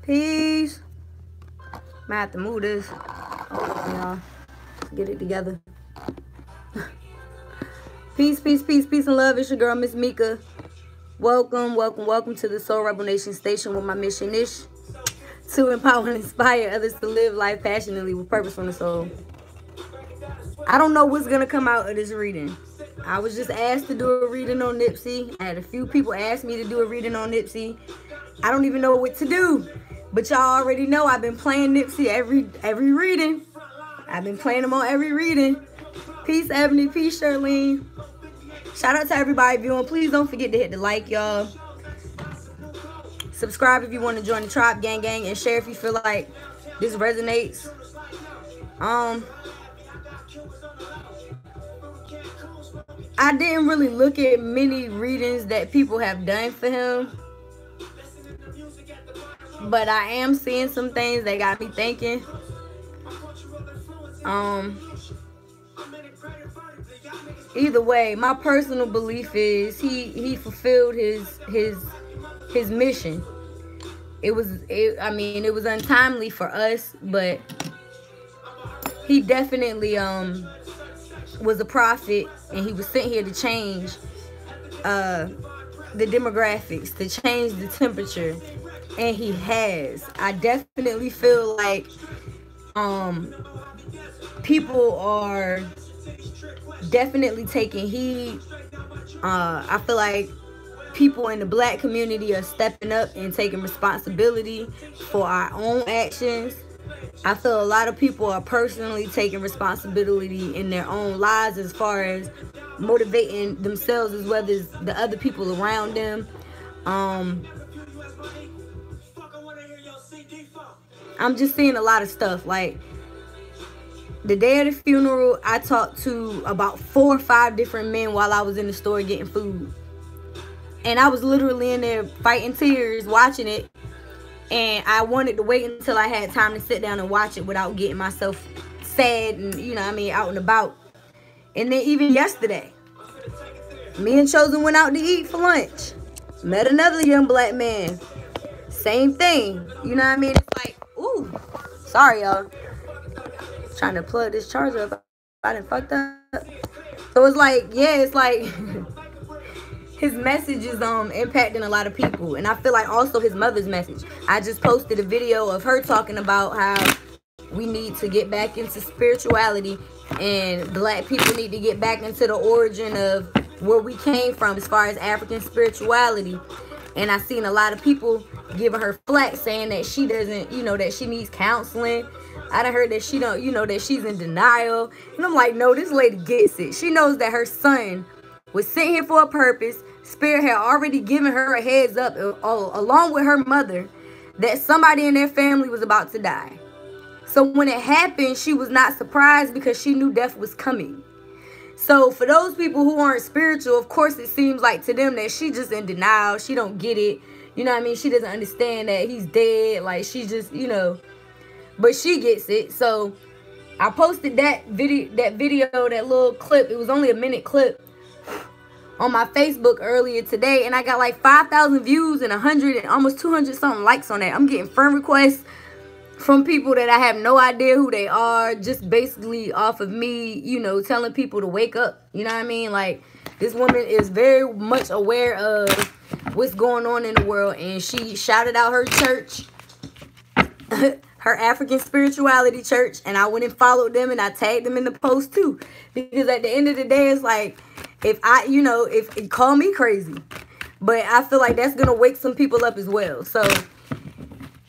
Peace. Might have to move this. Y'all. Get it together. Peace, peace, peace, peace, and love. It's your girl, Miss Mika. Welcome, welcome, welcome to the SoulRebelNation station, where my mission is to empower and inspire others to live life passionately with purpose from the soul. I don't know what's going to come out of this reading. I was just asked to do a reading on Nipsey. I had a few people ask me to do a reading on Nipsey. I don't even know what to do. But y'all already know I've been playing Nipsey every reading. I've been playing him on every reading. Peace, Ebony. Peace, Charlene. Shout out to everybody viewing. Please don't forget to hit the like, y'all. Subscribe if you want to join the tribe, gang, and share if you feel like this resonates. I didn't really look at many readings that people have done for him, but I am seeing some things that got me thinking. Either way, my personal belief is he fulfilled his mission. It was untimely for us, but he definitely was a prophet, and he was sent here to change the demographics, to change the temperature, and he has. I definitely feel like people are definitely taking heed. I feel like people in the black community are stepping up and taking responsibility for our own actions. I feel a lot of people are personally taking responsibility in their own lives as far as motivating themselves as well as the other people around them. I'm just seeing a lot of stuff. Like, the day of the funeral, I talked to about 4 or 5 different men while I was in the store getting food. And I was literally in there fighting tears watching it. And I wanted to wait until I had time to sit down and watch it without getting myself sad and, out and about. And then even yesterday, me and Chosen went out to eat for lunch. Met another young black man. Same thing. It's like, ooh, sorry, y'all. Trying to plug this charger up. I done fucked up. So it's like, yeah, it's like his message is impacting a lot of people. And I feel like also his mother's message. I just posted a video of her talking about how we need to get back into spirituality, and black people need to get back into the origin of where we came from as far as African spirituality. And I seen a lot of people giving her flack, saying that she doesn't, that she needs counseling. I done heard that she don't, that she's in denial. And I'm like, no, this lady gets it. She knows that her son was sent here for a purpose. Spirit had already given her a heads up, along with her mother, that somebody in their family was about to die. So when it happened, she was not surprised because she knew death was coming. So for those people who aren't spiritual, of course it seems like to them that she just in denial. She don't get it. She doesn't understand that he's dead. Like, she just, but she gets it. So I posted that video, that little clip. It was only a minute clip on my Facebook earlier today, and I got like 5,000 views and 100 and almost 200 something likes on that. I'm getting friend requests from people that I have no idea who they are, just basically off of me, telling people to wake up. Like, this woman is very much aware of what's going on in the world, and she shouted out her church, her African spirituality church, and I went and followed them, and I tagged them in the post too, because at the end of the day, it's like, if it call me crazy, but I feel like that's gonna wake some people up as well. So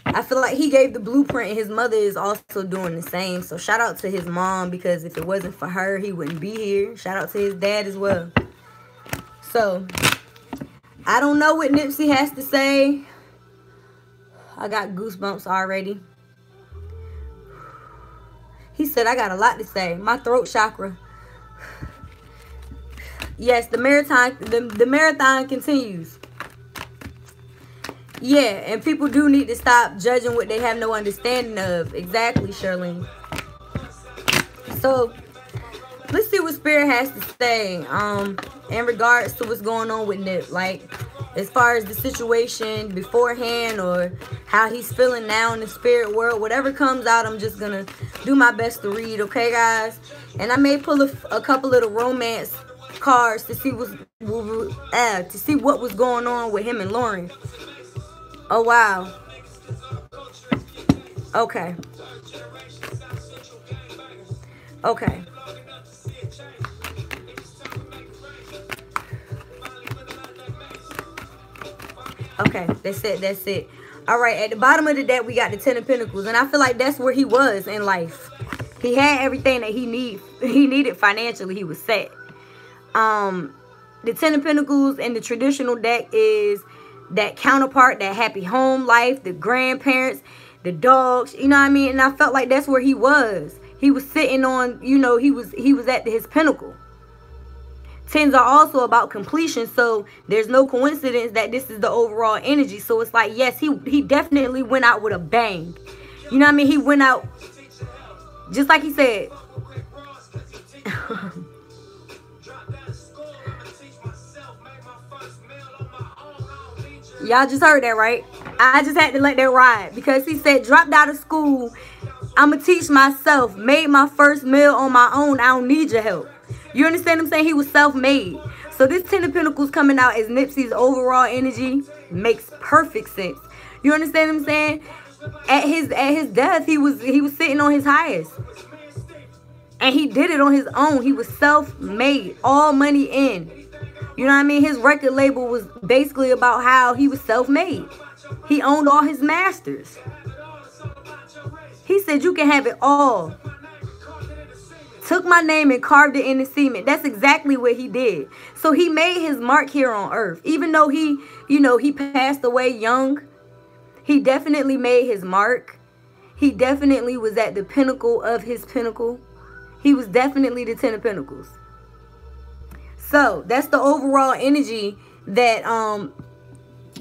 I feel like he gave the blueprint, and his mother is also doing the same. So shout out to his mom, because if it wasn't for her, he wouldn't be here. Shout out to his dad as well. So I don't know what Nipsey has to say. I got goosebumps already. He said, I got a lot to say. My throat chakra. Yes, the marathon continues. Yeah, and people do need to stop judging what they have no understanding of. Exactly, Charlene. So let's see what Spirit has to say in regards to what's going on with Nip. Like, as far as the situation beforehand or how he's feeling now in the spirit world. Whatever comes out, I'm just gonna do my best to read, okay, guys? And I may pull a couple of the romance cards to see what was going on with him and Lauren. Oh wow. Okay. Okay. Okay, that's it. All right, at the bottom of the deck, we got the Ten of Pentacles. And I feel like that's where he was in life. He had everything that he needed financially. He was set. The Ten of Pentacles in the traditional deck is that counterpart, that happy home life, the grandparents, the dogs, you know what I mean? And I felt like that's where he was. He was sitting on, you know, he was at his pinnacle. Tens are also about completion, so there's no coincidence that this is the overall energy. So it's like, yes, he definitely went out with a bang. You know what I mean? He went out just like he said. Y'all just heard that, right? I just had to let that ride because he said, dropped out of school. I'm going to teach myself. Made my first meal on my own. I don't need your help. You understand what I'm saying? He was self-made. So this Ten of Pentacles coming out as Nipsey's overall energy makes perfect sense. You understand what I'm saying? At his death, he was sitting on his highest. And he did it on his own. He was self-made. All money in. You know what I mean? His record label was basically about how he was self-made. He owned all his masters. He said, you can have it all. Took my name and carved it in the cement. That's exactly what he did. So he made his mark here on earth. Even though he passed away young, he definitely made his mark. He definitely was at the pinnacle of his pinnacle. He was definitely the Ten of Pentacles. So that's the overall energy that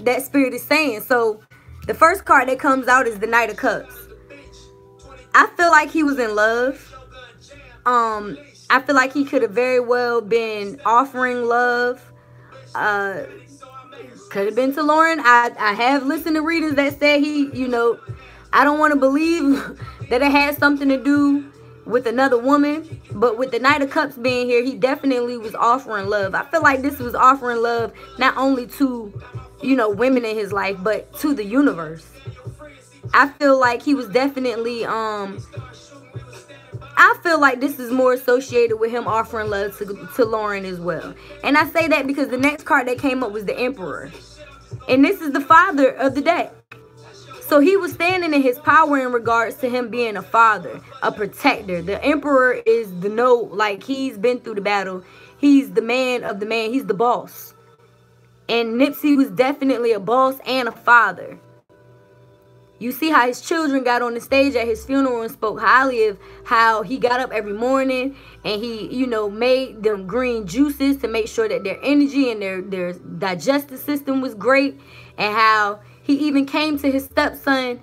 that spirit is saying. So the first card that comes out is the Knight of Cups. I feel like he was in love. I feel like he could have very well been offering love. Could have been to Lauren. I have listened to readers that said he, I don't want to believe that it had something to do with another woman. But with the Knight of Cups being here, he definitely was offering love. I feel like this was offering love not only to, women in his life, but to the universe. I feel like he was definitely, I feel like this is more associated with him offering love to Lauren as well. And I say that because the next card that came up was the Emperor. And this is the father of the deck. So he was standing in his power in regards to him being a father, a protector. The Emperor is he's been through the battle. He's the man of the man. He's the boss. And Nipsey was definitely a boss and a father. You see how his children got on the stage at his funeral and spoke highly of how he got up every morning and he, made them green juices to make sure that their energy and their digestive system was great. And how he even came to his stepson,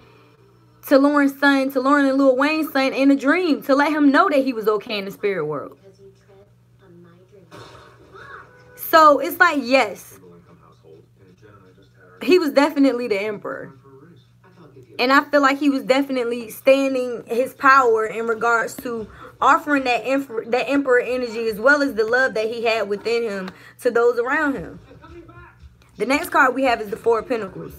to Lauren and Lil Wayne's son in a dream to let him know that he was okay in the spirit world. So it's like, yes, he was definitely the Emperor. And I feel like he was definitely standing his power in regards to offering that emperor energy as well as the love that he had within him to those around him. The next card we have is the Four of Pentacles.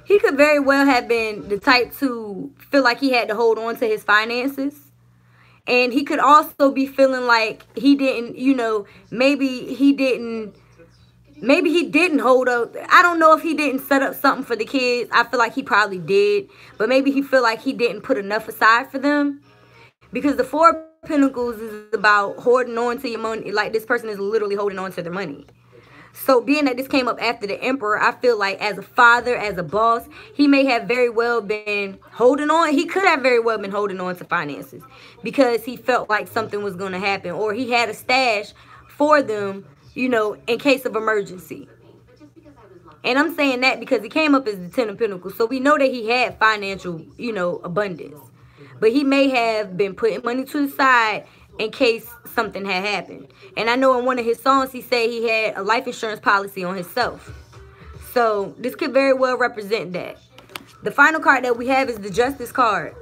He could very well have been the type to feel like he had to hold on to his finances. And he could also be feeling like he didn't, maybe he didn't hold up. I don't know if he didn't set up something for the kids. I feel like he probably did. But maybe he feel like he didn't put enough aside for them. Because the Four of Pentacles is about holding on to your money. Like this person is literally holding on to their money. So being that this came up after the Emperor, I feel like as a father, as a boss, he may have very well been holding on. He could have very well been holding on to finances. Because he felt like something was going to happen. Or he had a stash for them, in case of emergency. And I'm saying that because he came up as the Ten of Pentacles. So we know that he had financial, abundance. But he may have been putting money to the side in case something had happened. And I know in one of his songs he said he had a life insurance policy on himself. So this could very well represent that. The final card that we have is the Justice card.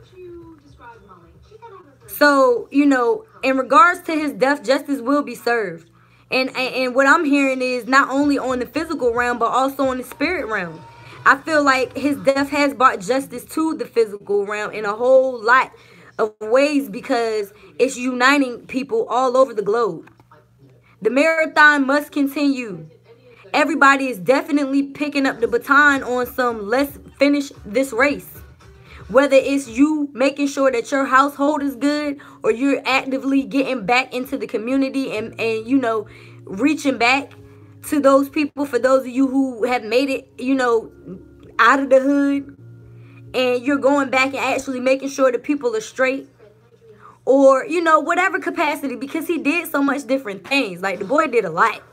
So, you know, in regards to his death, justice will be served. And what I'm hearing is not only on the physical realm, but also on the spirit realm. I feel like his death has brought justice to the physical realm in a whole lot of ways, because it's uniting people all over the globe. The marathon must continue. Everybody is definitely picking up the baton on some, let's finish this race. Whether it's you making sure that your household is good, or you're actively getting back into the community and you know, reaching back to those people, for those of you who have made it, you know, out of the hood, and you're going back and actually making sure that people are straight, or, you know, whatever capacity, because he did so much different things. Like, the boy did a lot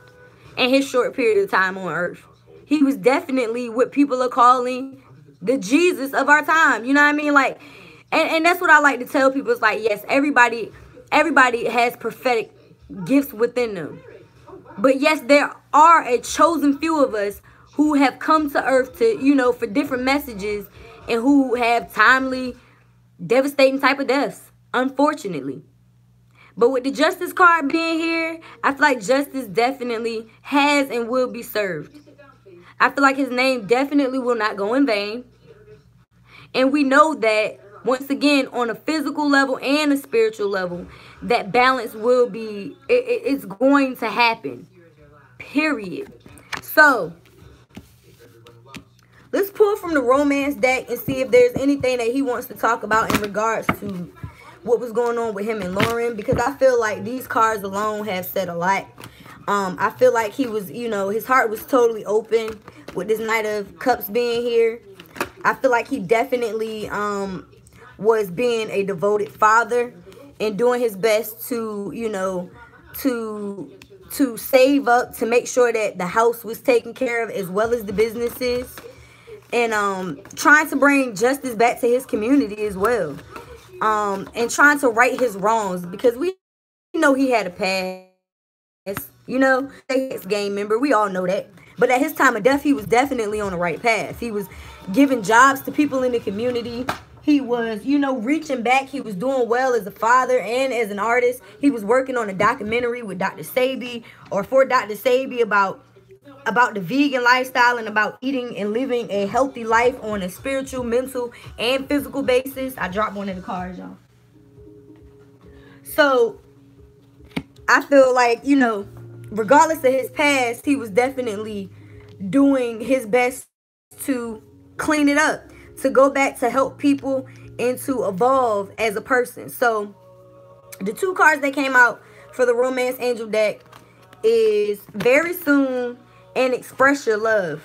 in his short period of time on earth. He was definitely what people are calling the Jesus of our time. You know what I mean? Like, and that's what I like to tell people. It's like, yes, everybody has prophetic gifts within them. But yes, there are a chosen few of us who have come to earth to, you know, for different messages, and who have timely, devastating type of deaths, unfortunately. But with the Justice card being here, I feel like justice definitely has and will be served. I feel like his name definitely will not go in vain. And we know that, once again, on a physical level and a spiritual level, that balance will be, it's going to happen. Period. So, let's pull from the romance deck and see if there's anything that he wants to talk about in regards to what was going on with him and Lauren. Because I feel like these cards alone have said a lot. I feel like he was, you know, his heart was totally open with this Knight of Cups being here. I feel like he definitely was being a devoted father and doing his best to, you know, to save up, to make sure that the house was taken care of, as well as the businesses, and trying to bring justice back to his community as well, and trying to right his wrongs, because we know he had a past. You know, he's a gang member. We all know that. But at his time of death, he was definitely on the right path. He was giving jobs to people in the community. He was, you know, reaching back. He was doing well as a father and as an artist. He was working on a documentary with Dr. Sebi, or for Dr. Sebi, about the vegan lifestyle and about eating and living a healthy life on a spiritual, mental, and physical basis. I dropped one in the cards, y'all. So, I feel like, you know, regardless of his past, he was definitely doing his best to clean it up, to go back to help people, and to evolve as a person. So, the two cards that came out for the Romance Angel deck is Very Soon and Express Your Love.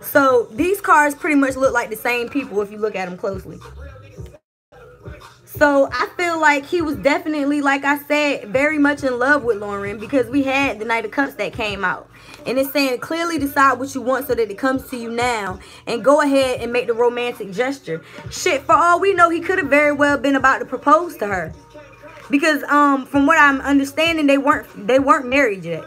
So, these cards pretty much look like the same people if you look at them closely. So, I feel like he was definitely, like I said, very much in love with Lauren, because we had the Knight of Cups that came out. And it's saying, clearly decide what you want so that it comes to you now, and go ahead and make the romantic gesture. Shit, for all we know, he could have very well been about to propose to her. Because from what I'm understanding, they weren't married yet.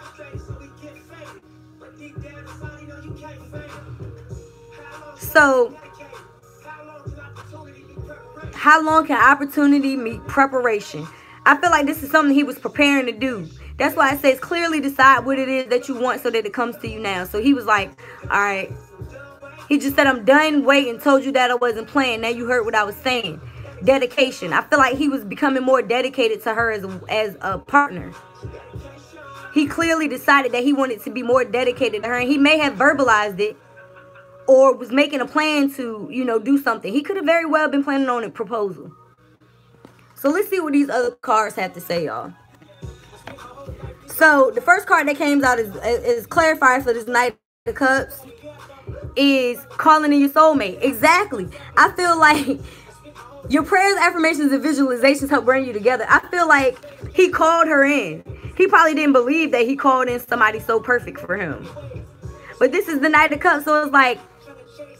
So, how long can opportunity meet preparation? I feel like this is something he was preparing to do. That's why it says clearly decide what it is that you want so that it comes to you now. So he was like, all right. He just said, I'm done waiting, told you that I wasn't playing. Now you heard what I was saying. Dedication. I feel like he was becoming more dedicated to her as a partner. He clearly decided that he wanted to be more dedicated to her. And he may have verbalized it, or was making a plan to, you know, do something. He could have very well been planning on a proposal. So let's see what these other cards have to say, y'all. So the first card that came out is clarifier for this Knight of Cups is calling in your soulmate. Exactly. I feel like your prayers, affirmations, and visualizations help bring you together. I feel like he called her in. He probably didn't believe that he called in somebody so perfect for him. But this is the Knight of Cups, so it's like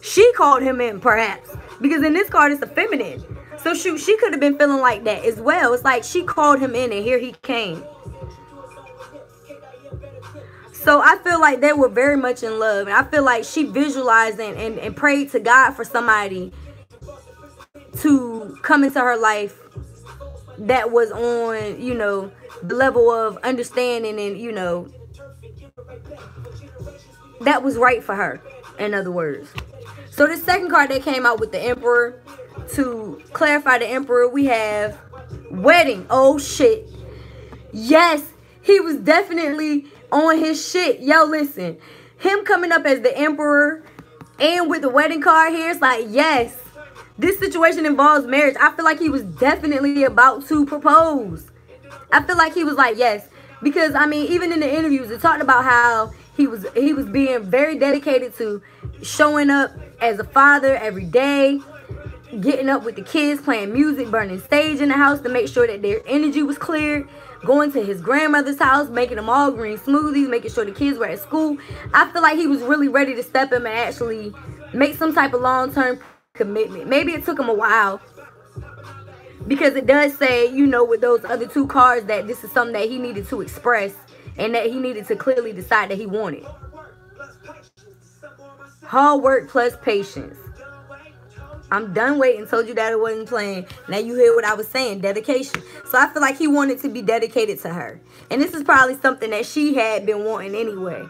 she called him in, perhaps. Because in this card, it's a feminine. So shoot, she could have been feeling like that as well. It's like she called him in, and here he came. So I feel like they were very much in love. And I feel like she visualized and prayed to God for somebody to come into her life that was on, you know, the level of understanding and, you know, that was right for her, in other words. So the second card that came out with the Emperor, to clarify the Emperor, we have wedding. Oh, shit. Yes, he was definitely on his shit. Yo, listen. Him coming up as the Emperor and with the wedding card here, it's like, yes, this situation involves marriage. I feel like he was definitely about to propose. I feel like he was like, yes. Because, I mean, even in the interviews, it talked about how he was being very dedicated to showing up as a father every day, getting up with the kids, playing music, burning sage in the house to make sure that their energy was cleared, going to his grandmother's house, making them all green smoothies, making sure the kids were at school. I feel like he was really ready to step in and actually make some type of long-term commitment. Maybe it took him a while, because it does say, you know, with those other two cards, that this is something that he needed to express and that he needed to clearly decide that he wanted. Hard work plus patience. I'm done waiting. Told you that it wasn't playing. Now you hear what I was saying. Dedication. So I feel like he wanted to be dedicated to her. And this is probably something that she had been wanting anyway,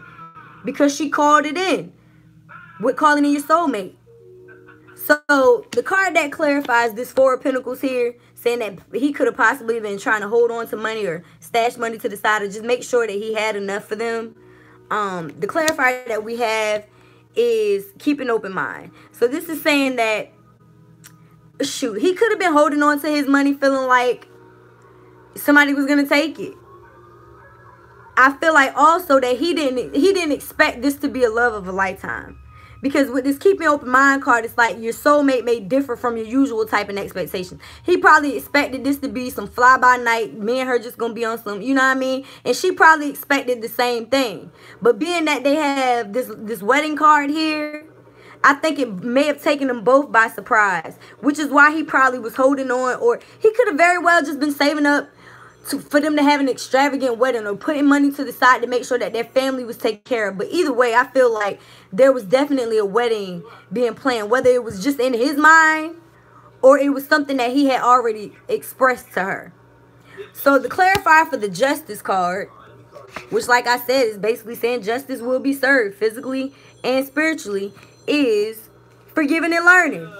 because she called it in with calling in your soulmate. So the card that clarifies this Four of Pentacles here, saying that he could have possibly been trying to hold on to money or stash money to the side or just make sure that he had enough for them. The clarifier that we have is keep an open mind. So this is saying that, shoot, he could have been holding on to his money feeling like somebody was going to take it. I feel like also that he didn't expect this to be a love of a lifetime. Because with this keeping open mind card, it's like your soulmate may differ from your usual type of expectation. He probably expected this to be some fly by night, me and her just gonna be on some, you know what I mean? And she probably expected the same thing. But being that they have this wedding card here, I think it may have taken them both by surprise, which is why he probably was holding on, or he could have very well just been saving up for them to have an extravagant wedding, or putting money to the side to make sure that their family was taken care of. But either way, I feel like there was definitely a wedding being planned, whether it was just in his mind or it was something that he had already expressed to her. So the clarifier for the Justice card, which like I said is basically saying justice will be served physically and spiritually, is forgiving and learning.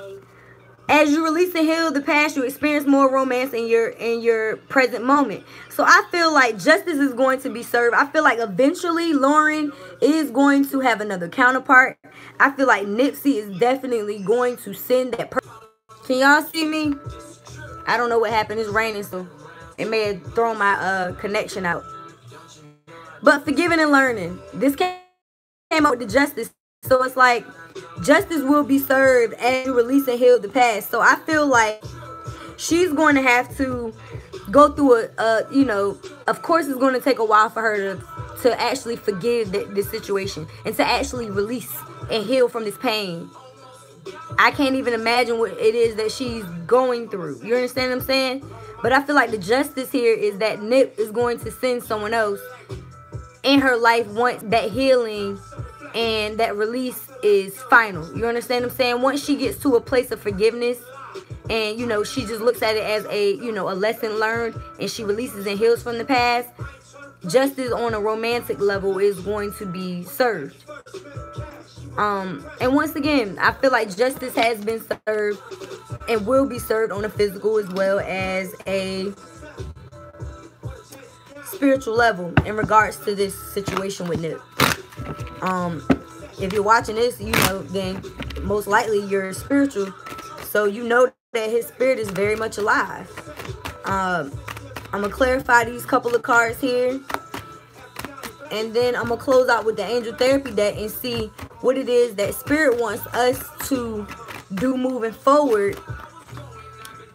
As you release and heal the past, you experience more romance in your present moment. So I feel like justice is going to be served. I feel like eventually Lauren is going to have another counterpart. I feel like Nipsey is definitely going to send that person. Can y'all see me? I don't know what happened. It's raining, so it may have thrown my connection out. But forgiving and learning. This came out with the justice. So it's like justice will be served as you release and heal the past. So I feel like she's going to have to go through you know, of course it's going to take a while for her to actually forgive this situation and to actually release and heal from this pain. I can't even imagine what it is that she's going through. You understand what I'm saying? But I feel like the justice here is that Nip is going to send someone else in her life once that healing and that release is final. You understand what I'm saying? Once she gets to a place of forgiveness and, you know, she just looks at it as a, you know, a lesson learned, and she releases and heals from the past, justice on a romantic level is going to be served. And once again, I feel like justice has been served and will be served on a physical as well as a spiritual level in regards to this situation with Nip. If you're watching this, you know, then most likely you're spiritual, so you know that his spirit is very much alive. I'm gonna clarify these couple of cards here, and then I'm gonna close out with the angel therapy deck and see what it is that spirit wants us to do moving forward.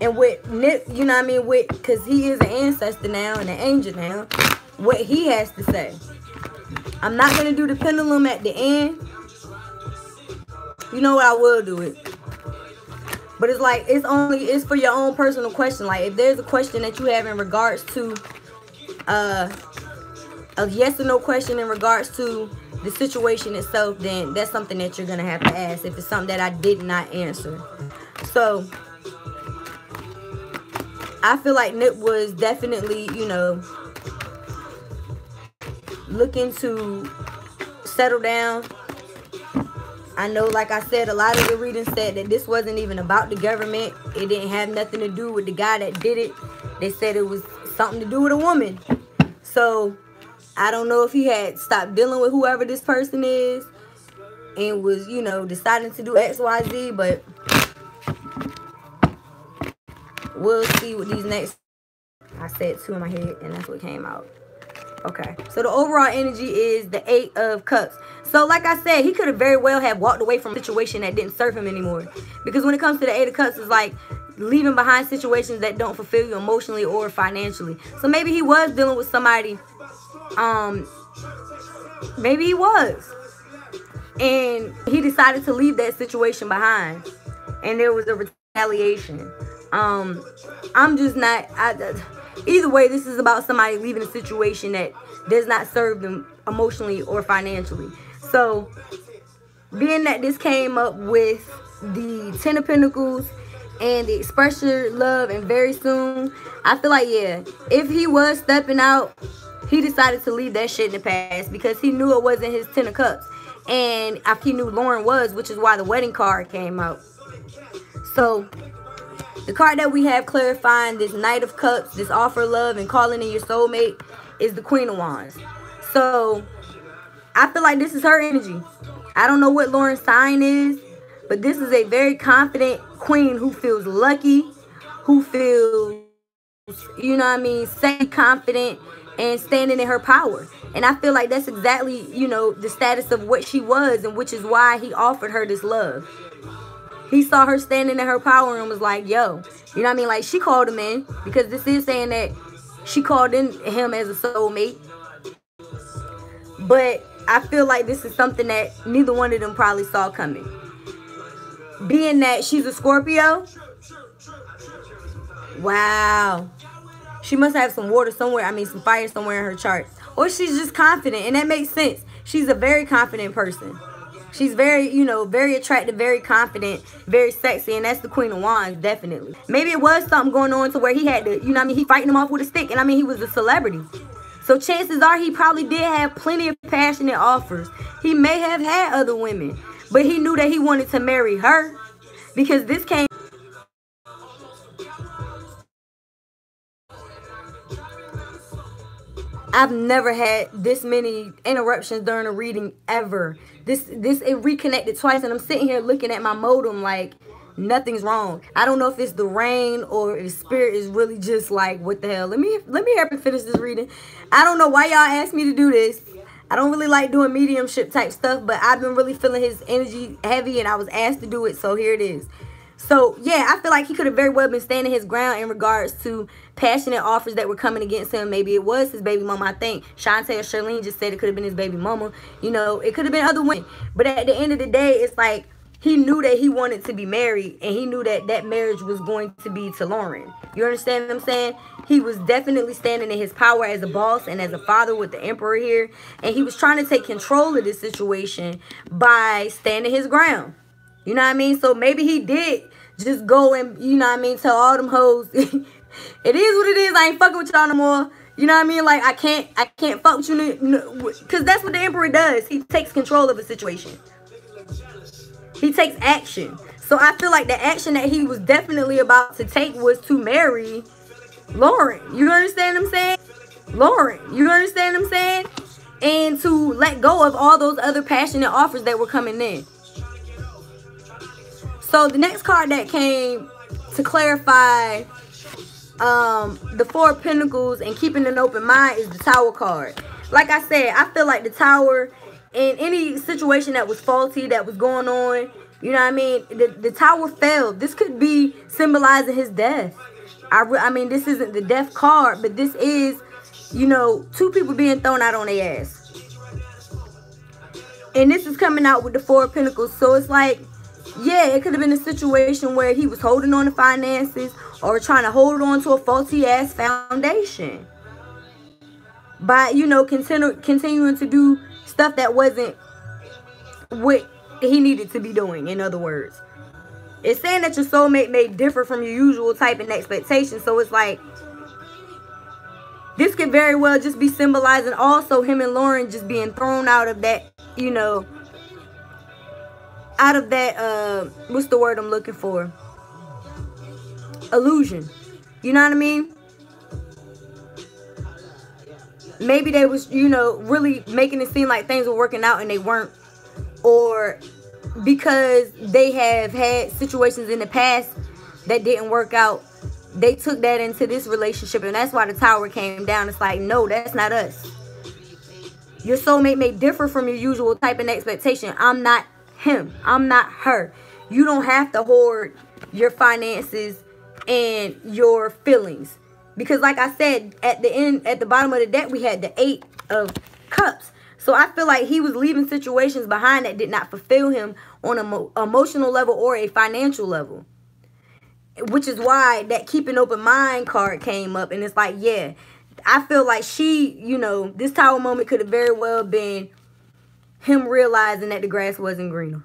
And with Nip, you know what I mean, with, because he is an ancestor now and an angel now, what he has to say. I'm not going to do the pendulum at the end. You know what, I will do it. But it's like, it's for your own personal question. Like, if there's a question that you have in regards to a a yes or no question in regards to the situation itself, then that's something that you're gonna have to ask if it's something that I did not answer. So I feel like Nip was definitely, you know, looking to settle down. I know, like I said, a lot of the readings said that this wasn't even about the government. It didn't have nothing to do with the guy that did it. They said it was something to do with a woman. So I don't know if he had stopped dealing with whoever this person is and was, you know, deciding to do XYZ, but we'll see what these next. I said 2 in my head and that's what came out. Okay, so the overall energy is the 8 of Cups. So like I said, he could have very well have walked away from a situation that didn't serve him anymore. Because when it comes to the 8 of Cups, it's like leaving behind situations that don't fulfill you emotionally or financially. So maybe he was dealing with somebody. Maybe he was. And he decided to leave that situation behind. And there was a retaliation. I'm just not... Either way, this is about somebody leaving a situation that does not serve them emotionally or financially. So, being that this came up with the 10 of Pentacles and the express your love and very soon, I feel like, yeah, if he was stepping out, he decided to leave that shit in the past because he knew it wasn't his 10 of Cups. And he knew Lauren was, which is why the wedding card came out. So, the card that we have clarifying this Knight of Cups, this offer of love and calling in your soulmate is the Queen of Wands. So, I feel like this is her energy. I don't know what Lauren's sign is, but this is a very confident queen who feels lucky, who feels, you know what I mean, sexy, confident, and standing in her power. And I feel like that's exactly, you know, the status of what she was, and which is why he offered her this love. He saw her standing in her power and was like, yo, you know what I mean? Like, she called him in because this is saying that she called in him as a soulmate. But I feel like this is something that neither one of them probably saw coming. Being that she's a Scorpio. Wow. She must have some water somewhere. I mean, some fire somewhere in her chart. Or she's just confident. And that makes sense. She's a very confident person. She's very, you know, very attractive, very confident, very sexy, and that's the Queen of Wands, definitely. Maybe it was something going on to where he had to, you know what I mean, he fighting him off with a stick, and I mean, he was a celebrity. So chances are he probably did have plenty of passionate offers. He may have had other women, but he knew that he wanted to marry her because this came... I've never had this many interruptions during a reading ever. It reconnected twice, and I'm sitting here looking at my modem like nothing's wrong. I don't know if it's the rain or if spirit is really just like, what the hell? Let me help you finish this reading. I don't know why y'all asked me to do this. I don't really like doing mediumship type stuff, but I've been really feeling his energy heavy, and I was asked to do it, so here it is. So, yeah, I feel like he could have very well been standing his ground in regards to passionate offers that were coming against him. Maybe it was his baby mama, I think. Shantae or Charlene just said it could have been his baby mama. You know, it could have been other women. But at the end of the day, it's like he knew that he wanted to be married, and he knew that that marriage was going to be to Lauren. You understand what I'm saying? He was definitely standing in his power as a boss and as a father with the Emperor here. And he was trying to take control of this situation by standing his ground. You know what I mean? So maybe he did just go and, you know what I mean, tell all them hoes, it is what it is. I ain't fucking with y'all no more. You know what I mean? Like, I can't fuck with you. Because that's what the Emperor does. He takes control of a situation. He takes action. So I feel like the action that he was definitely about to take was to marry Lauren. You understand what I'm saying? Lauren. You understand what I'm saying? And to let go of all those other passionate offers that were coming in. So the next card that came to clarify the Four of Pentacles and keeping an open mind is the Tower card. Like I said, I feel like the Tower, in any situation that was faulty, that was going on, you know what I mean, the Tower failed. This could be symbolizing his death. I mean, this isn't the death card, but this is, you know, two people being thrown out on their ass. And this is coming out with the Four of Pentacles. So it's like, yeah, it could have been a situation where he was holding on to finances or trying to hold on to a faulty ass foundation. by, you know, continuing to do stuff that wasn't what he needed to be doing, in other words. It's saying that your soulmate may differ from your usual type and expectation. So it's like, this could very well just be symbolizing also him and Lauren just being thrown out of that, you know, out of that, what's the word I'm looking for? Illusion. You know what I mean? Maybe they was, you know, really making it seem like things were working out and they weren't. Or because they have had situations in the past that didn't work out, they took that into this relationship, and that's why the tower came down. It's like, no, that's not us. Your soulmate may differ from your usual type and expectation. I'm not him. I'm not her. You don't have to hoard your finances and your feelings. Because like I said, at the end, at the bottom of the deck, we had the 8 of Cups. So I feel like he was leaving situations behind that did not fulfill him on an emotional level or a financial level. Which is why that keep an open mind card came up. And it's like, yeah, I feel like she, you know, this tower moment could have very well been him realizing that the grass wasn't greener.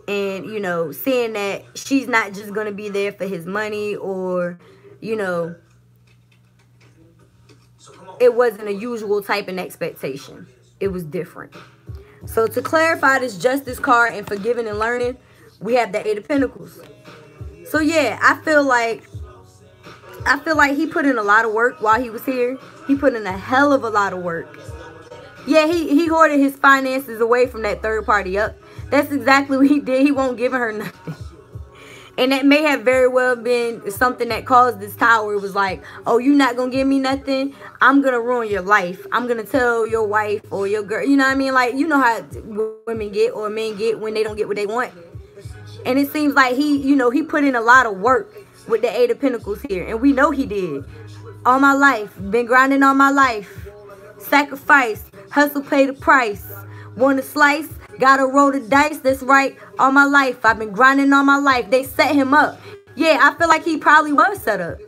And, you know, seeing that she's not just going to be there for his money, or, you know, it wasn't a usual type and expectation. It was different. So to clarify this Justice card and forgiving and learning, we have the 8 of Pentacles. So yeah, I feel like he put in a lot of work while he was here. He put in a hell of a lot of work. Yeah, he hoarded his finances away from that third party up. That's exactly what he did. He won't give her nothing. And that may have very well been something that caused this tower. It was like, oh, you're not going to give me nothing? I'm going to ruin your life. I'm going to tell your wife or your girl. You know what I mean? Like, you know how women get or men get when they don't get what they want. And it seems like he, you know, he put in a lot of work with the 8 of Pentacles here. And we know he did. All my life. Been grinding all my life. Sacrifice. Hustle, pay the price. Want a slice? Gotta roll the dice. That's right. All my life. I've been grinding all my life. They set him up. Yeah, I feel like he probably was set up.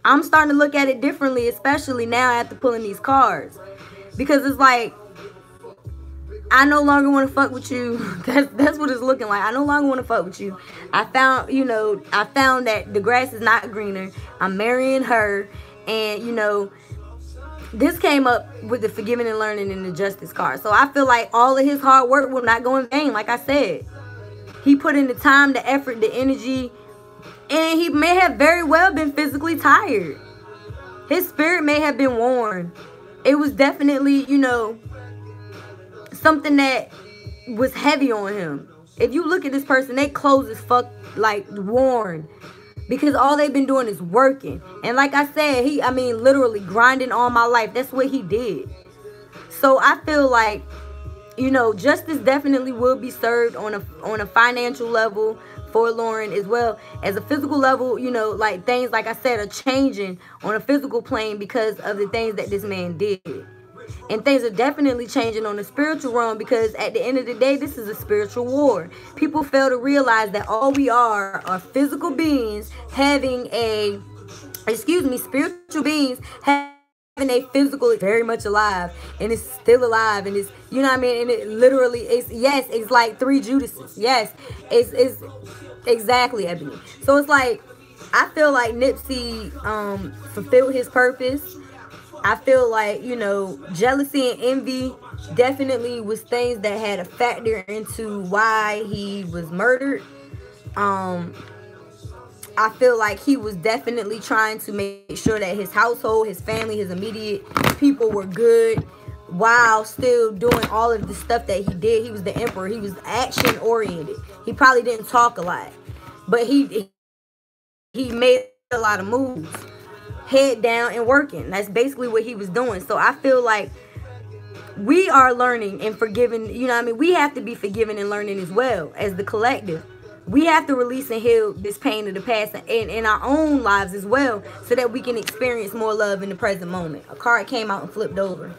I'm starting to look at it differently, especially now after pulling these cards. Because it's like, I no longer want to fuck with you. That's what it's looking like. I no longer want to fuck with you. I found, you know, I found that the grass is not greener. I'm marrying her. And, you know, this came up with the forgiving and learning in the Justice card. So I feel like all of his hard work will not go in vain. Like I said, he put in the time, the effort, the energy. And he may have very well been physically tired. His spirit may have been worn. It was definitely, you know, something that was heavy on him. If you look at this person, they clothes is like worn, because all they've been doing is working. And like I said, I mean literally grinding all my life. That's what he did. So I feel like, you know, justice definitely will be served on a financial level for Lauren, as well as a physical level. You know, like things, like I said, are changing on a physical plane because of the things that this man did. And things are definitely changing on the spiritual realm, because at the end of the day, this is a spiritual war. People fail to realize that all we are physical beings having spiritual beings having a physical, very much alive, and it's still alive, and it's, you know what I mean, and it literally is, yes, it's like 3 Judases. Yes, it's exactly, Ebony. So it's like, I feel like Nipsey fulfilled his purpose. I feel like, you know, jealousy and envy definitely was things that had a factor into why he was murdered. I feel like he was definitely trying to make sure that his household, his family, his immediate people were good, while still doing all of the stuff that he did. He was the emperor. He was action oriented. He probably didn't talk a lot, but he made a lot of moves. Head down and working. That's basically what he was doing. So I feel like we are learning and forgiving. You know what I mean? We have to be forgiving and learning as well as the collective. We have to release and heal this pain of the past in our own lives as well, so that we can experience more love in the present moment. A card came out and flipped over.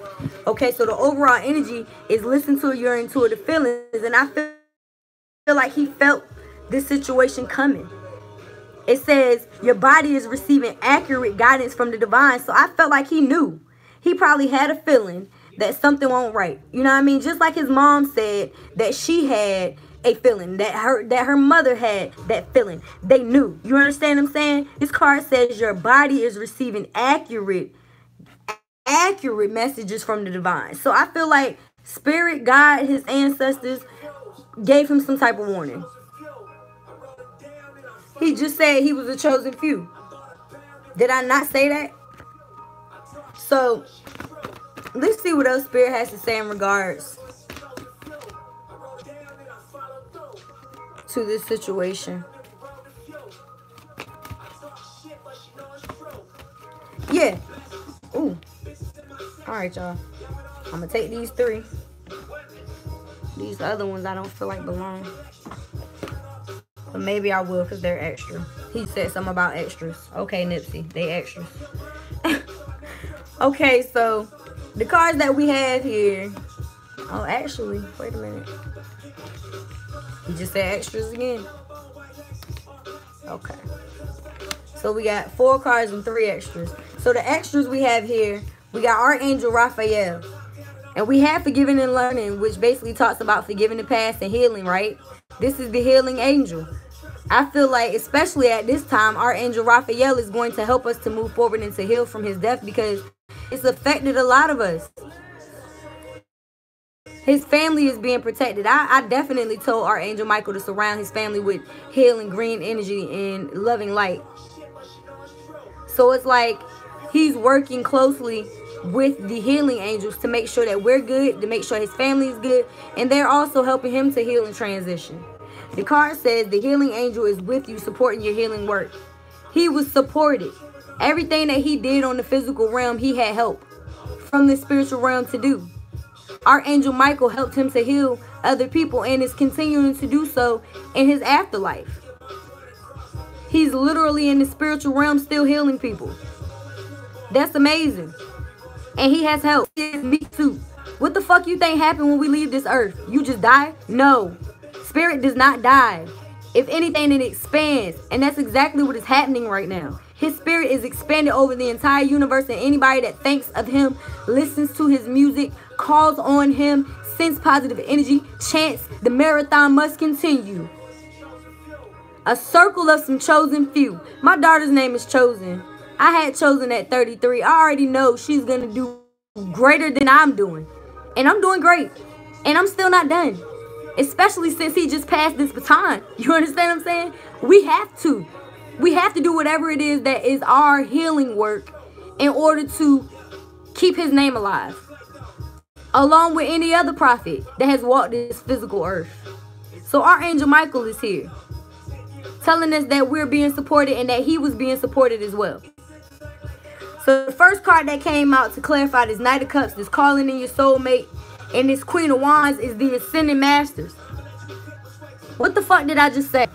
Okay, so the overall energy is listen to your intuitive feelings. And I feel like he felt this situation coming. It says your body is receiving accurate guidance from the divine. So I felt like he knew. He probably had a feeling that something won't right. You know what I mean? Just like his mom said that she had a feeling, that her mother had that feeling. They knew. You understand what I'm saying? This card says your body is receiving accurate messages from the divine. So I feel like Spirit, God, his ancestors gave him some type of warning. He just said he was a chosen few. Did I not say that? So let's see what else Spirit has to say in regards to this situation. Yeah. Ooh. Alright, y'all. I'm gonna take these 3. These other ones I don't feel like belong. But maybe I will because they're extra. He said something about extras. Okay, Nipsey. They extras. Okay, so the cards that we have here. Oh, actually, wait a minute. He just said extras again. Okay. So we got 4 cards and 3 extras. So the extras we have here, we got Archangel Raphael. And we have Forgiving and Learning, which basically talks about forgiving the past and healing, right? This is the healing angel. I feel like, especially at this time, Archangel Raphael is going to help us to move forward and to heal from his death because it's affected a lot of us. His family is being protected. I definitely told Archangel Michael to surround his family with healing, green energy, and loving light. So it's like he's working closely with the healing angels to make sure that we're good, to make sure his family is good, and they're also helping him to heal and transition. The card says the healing angel is with you, supporting your healing work. He was supported. Everything that he did on the physical realm, he had help from the spiritual realm to do. Archangel Michael helped him to heal other people and is continuing to do so in his afterlife. He's literally in the spiritual realm still healing people. That's amazing. And he has help. Me too. What the fuck you think happened when we leave this earth? You just die? No. Spirit does not die. If anything, it expands. And that's exactly what is happening right now. His spirit is expanded over the entire universe, and anybody that thinks of him, listens to his music, calls on him, sends positive energy, chants, the marathon must continue. A circle of some chosen few. My daughter's name is Chosen. I had Chosen at 33. I already know she's going to do greater than I'm doing. And I'm doing great. And I'm still not done. Especially since he just passed this baton. You understand what I'm saying? We have to. We have to do whatever it is that is our healing work in order to keep his name alive. Along with any other prophet that has walked this physical earth. So Archangel Michael is here. Telling us that we're being supported and that he was being supported as well. So the first card that came out to clarify this Knight of Cups, this calling in your soulmate, and this Queen of Wands is the Ascending Masters. What the fuck did I just say?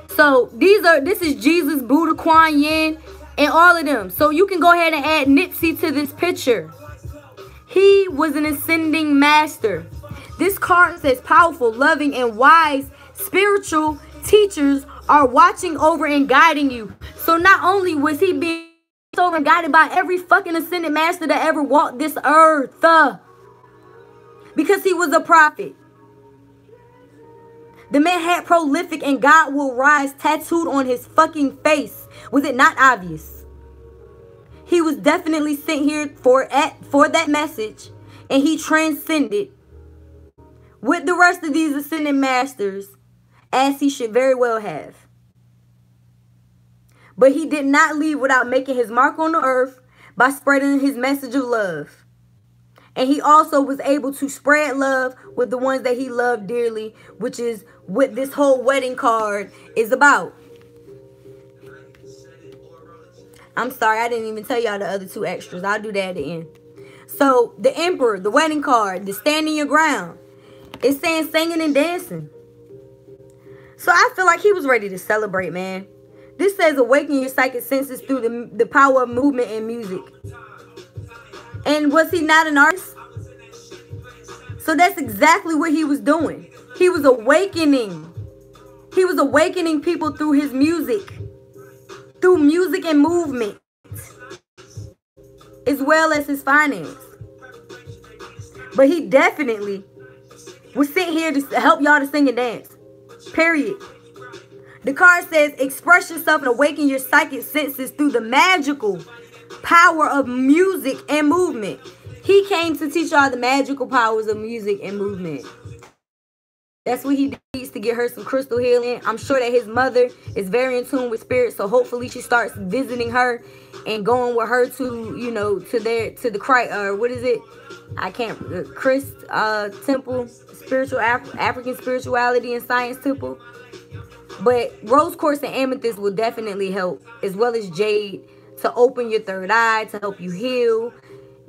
So this is Jesus, Buddha, Kuan Yin, and all of them. So you can go ahead and add Nipsey to this picture. He was an ascending master. This card says powerful, loving, and wise spiritual teachers are watching over and guiding you. So not only was he being over and guided by every fucking ascended master that ever walked this earth, because he was a prophet. The man had prolific and God will rise tattooed on his fucking face. Was it not obvious? He was definitely sent here for that message, and he transcended with the rest of these ascended masters, as he should very well have. But he did not leave without making his mark on the earth by spreading his message of love. And he also was able to spread love with the ones that he loved dearly, which is what this whole wedding card is about. I'm sorry, I didn't even tell y'all the other 2 extras. I'll do that at the end. So the Emperor, the wedding card, the standing your ground. It's saying singing and dancing. So I feel like he was ready to celebrate, man. This says awaken your psychic senses through the power of movement and music. And was he not an artist? So that's exactly what he was doing. He was awakening. He was awakening people through his music. Through music and movement. as well as his finance. But he definitely was sent here to help y'all to sing and dance. Period. The card says, express yourself and awaken your psychic senses through the magical power of music and movement. He came to teach y'all the magical powers of music and movement. That's what he needs to get her some crystal healing. I'm sure that his mother is very in tune with spirit, so hopefully she starts visiting her and going with her to, you know, to the Christ, what is it? I can't, Christ temple, spiritual African spirituality and science temple. But rose quartz and amethyst will definitely help, as well as jade, to open your third eye, to help you heal,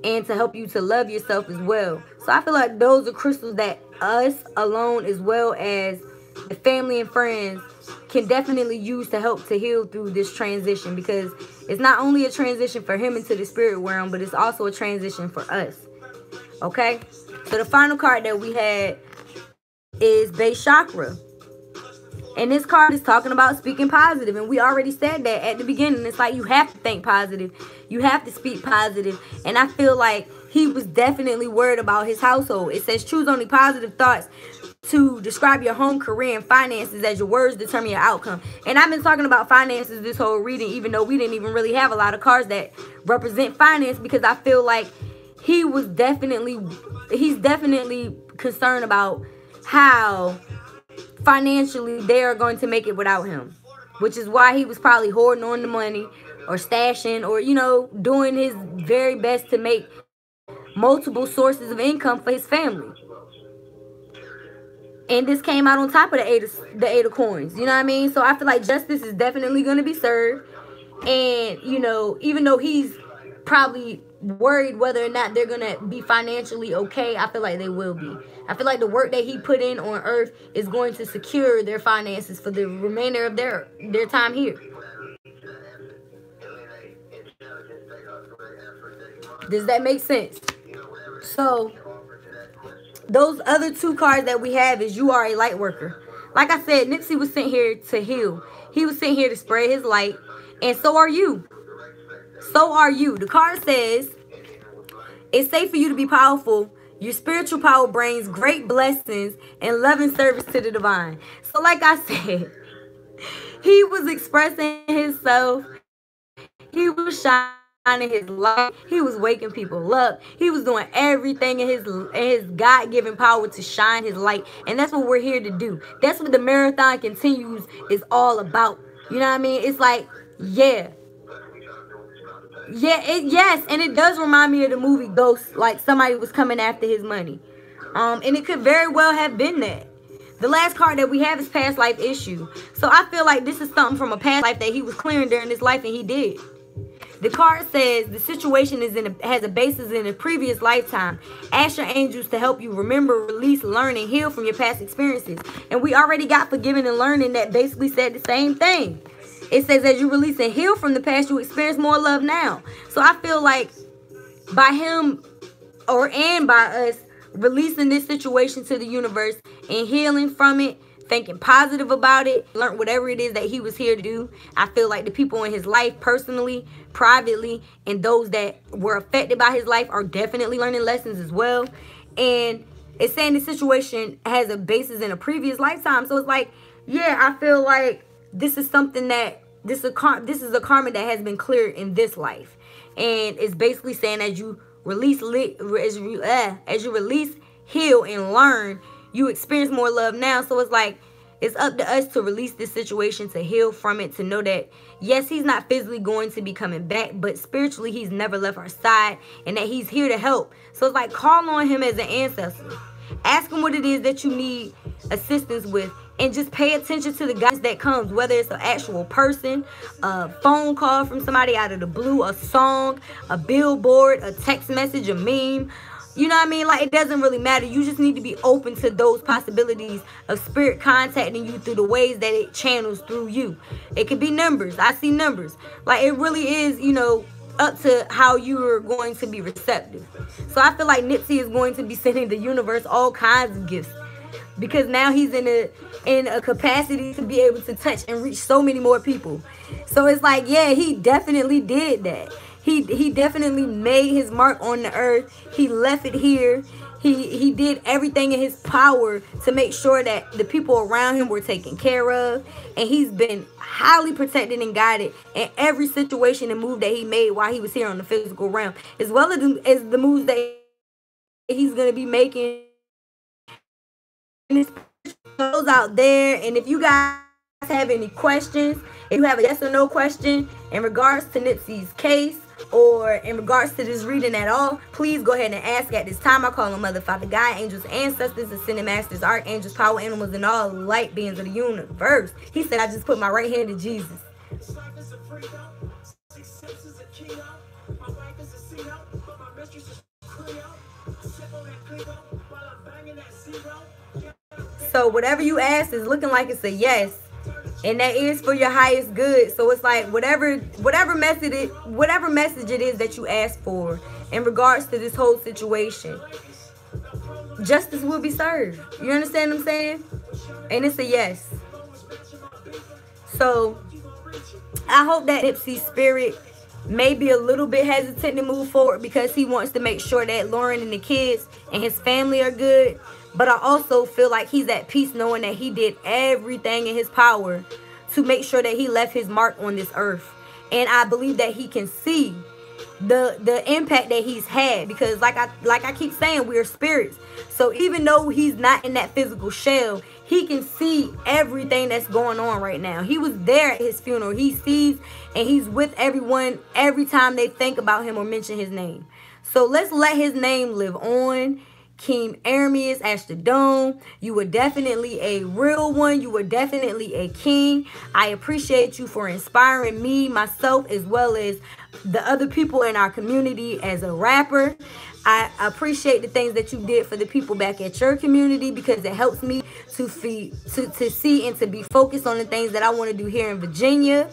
and to help you to love yourself as well. So I feel like those are crystals that us alone, as well as the family and friends, can definitely use to help to heal through this transition, because it's not only a transition for him into the spirit realm, but it's also a transition for us. Okay? So the final card that we had is base chakra. And this card is talking about speaking positive. And we already said that at the beginning. It's like you have to think positive. You have to speak positive. And I feel like he was definitely worried about his household. It says choose only positive thoughts to describe your home, career, and finances as your words determine your outcome. And I've been talking about finances this whole reading, even though we didn't even really have a lot of cards that represent finance, because I feel like he's definitely concerned about how financially they are going to make it without him, which is why he was probably hoarding on the money or stashing or, you know, doing his very best to make multiple sources of income for his family. And this came out on top of the eight of coins, you know what I mean? So I feel like justice is definitely going to be served. And, you know, even though he's probably worried whether or not they're going to be financially okay, I feel like they will be. I feel like the work that he put in on earth is going to secure their finances for the remainder of their time here. Does that make sense? So those other two cards that we have is you are a light worker. Like I said, Nipsey was sent here to heal. He was sent here to spread his light. And so are you. So are you. The card says, it's safe for you to be powerful. Your spiritual power brings great blessings and loving service to the divine. So like I said, he was expressing himself. He was shining his light. He was waking people up. He was doing everything in his God-given power to shine his light. And that's what we're here to do. That's what the Marathon Continues is all about. You know what I mean? It's like, yeah. Yes, and it does remind me of the movie Ghost, like somebody was coming after his money. And it could very well have been that. The last card that we have is past life issue. So I feel like this is something from a past life that he was clearing during his life, and he did. The card says the situation has a basis in a previous lifetime. Ask your angels to help you remember, release, learn, and heal from your past experiences. And we already got forgiving and learning that basically said the same thing. It says as you release and heal from the past, you experience more love now. So I feel like by him and by us releasing this situation to the universe and healing from it, thinking positive about it, learn whatever it is that he was here to do. I feel like the people in his life personally, privately, and those that were affected by his life are definitely learning lessons as well. And it's saying the situation has a basis in a previous lifetime. So it's like, yeah, I feel like this is something that this is a karma that has been cleared in this life. And it's basically saying as you release, heal, and learn, you experience more love now. So it's like, it's up to us to release this situation, to heal from it, to know that, yes, he's not physically going to be coming back, but spiritually, he's never left our side, and that he's here to help. So it's like, call on him as an ancestor. Ask him what it is that you need assistance with, and just pay attention to the guidance that comes, whether it's an actual person, a phone call from somebody out of the blue, a song, a billboard, a text message, a meme. You know what I mean? Like, it doesn't really matter. You just need to be open to those possibilities of spirit contacting you through the ways that it channels through you. It could be numbers. I see numbers. Like, it really is, you know, up to how you are going to be receptive. So I feel like Nipsey is going to be sending the universe all kinds of gifts, because now he's in a capacity to be able to touch and reach so many more people. So it's like, yeah, he definitely did that. He definitely made his mark on the earth. He left it here. He did everything in his power to make sure that the people around him were taken care of. And he's been highly protected and guided in every situation and move that he made while he was here on the physical realm. As well as the moves that he's going to be making. And his shows out there. And if you guys have any questions, if you have a yes or no question in regards to Nipsey's case, or in regards to this reading at all, please go ahead and ask at this time. I call on Mother, Father, God, angels, ancestors, ascended masters, archangels, power animals, and all light beings of the universe. He said, I just put my right hand to Jesus. So whatever you ask is looking like it's a yes. And that is for your highest good. So it's like whatever message it is that you ask for in regards to this whole situation, justice will be served. You understand what I'm saying? And it's a yes. So I hope that Nipsey's spirit may be a little bit hesitant to move forward because he wants to make sure that Lauren and the kids and his family are good. But I also feel like he's at peace knowing that he did everything in his power to make sure that he left his mark on this earth. And I believe that he can see the impact that he's had, because like I keep saying, we're spirits. So even though he's not in that physical shell, he can see everything that's going on right now. He was there at his funeral. He sees and he's with everyone every time they think about him or mention his name. So let's let his name live on. King Ermias, Astrodome, you were definitely a real one. You were definitely a king. I appreciate you for inspiring me, myself, as well as the other people in our community as a rapper. I appreciate the things that you did for the people back at your community, because it helps me to see and to be focused on the things that I want to do here in Virginia.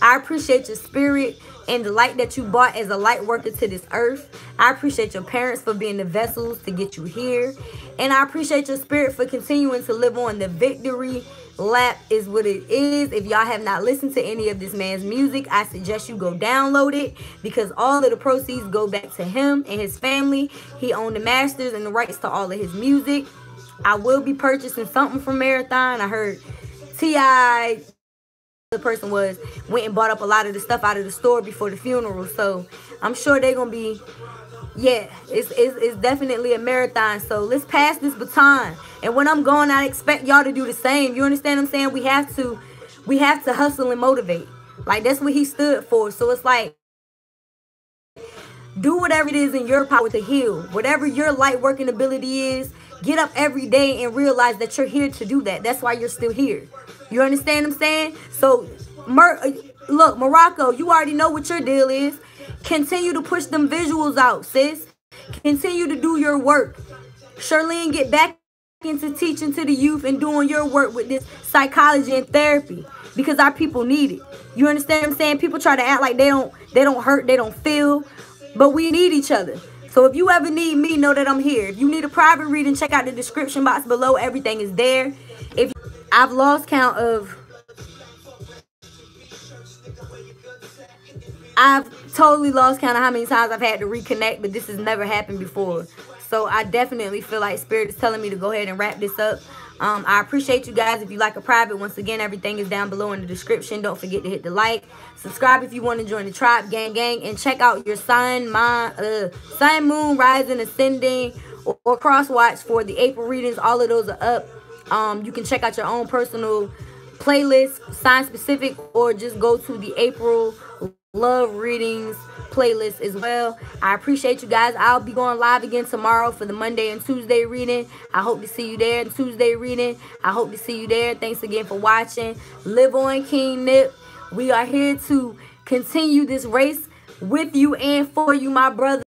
I appreciate your spirit and the light that you brought as a light worker to this earth. I appreciate your parents for being the vessels to get you here. And I appreciate your spirit for continuing to live on. The victory lap is what it is. If y'all have not listened to any of this man's music, I suggest you go download it, because all of the proceeds go back to him and his family. He owned the masters and the rights to all of his music. I will be purchasing something from Marathon. I heard T.I., the person went and bought up a lot of the stuff out of the store before the funeral. So I'm sure they're gonna be, yeah, it's definitely a marathon. So let's pass this baton. And when I'm gone, I expect y'all to do the same. You understand what I'm saying? We have to hustle and motivate. Like, that's what he stood for. So it's like, do whatever it is in your power to heal. Whatever your light working ability is, get up every day and realize that you're here to do that. That's why you're still here. You understand what I'm saying? So, look, Morocco, you already know what your deal is. Continue to push them visuals out, sis. Continue to do your work. Charlene, get back into teaching to the youth and doing your work with this psychology and therapy, because our people need it. You understand what I'm saying? People try to act like they don't hurt, they don't feel, but we need each other. So if you ever need me, know that I'm here. If you need a private reading, check out the description box below. Everything is there. I've lost count of, I've totally lost count of how many times I've had to reconnect, but this has never happened before. So I definitely feel like Spirit is telling me to go ahead and wrap this up. I appreciate you guys. If you like a private, once again, everything is down below in the description. Don't forget to hit the like. Subscribe if you want to join the tribe, gang. And check out your sun, moon, rising, ascending, or cross watch for the April readings. All of those are up. You can check out your own personal playlist, sign specific, or just go to the April love readings playlist as well. I appreciate you guys. I'll be going live again tomorrow for the Monday and Tuesday reading. I hope to see you there. Tuesday reading, I hope to see you there. Thanks again for watching. Live on, King Nip. We are here to continue this race with you and for you, my brother.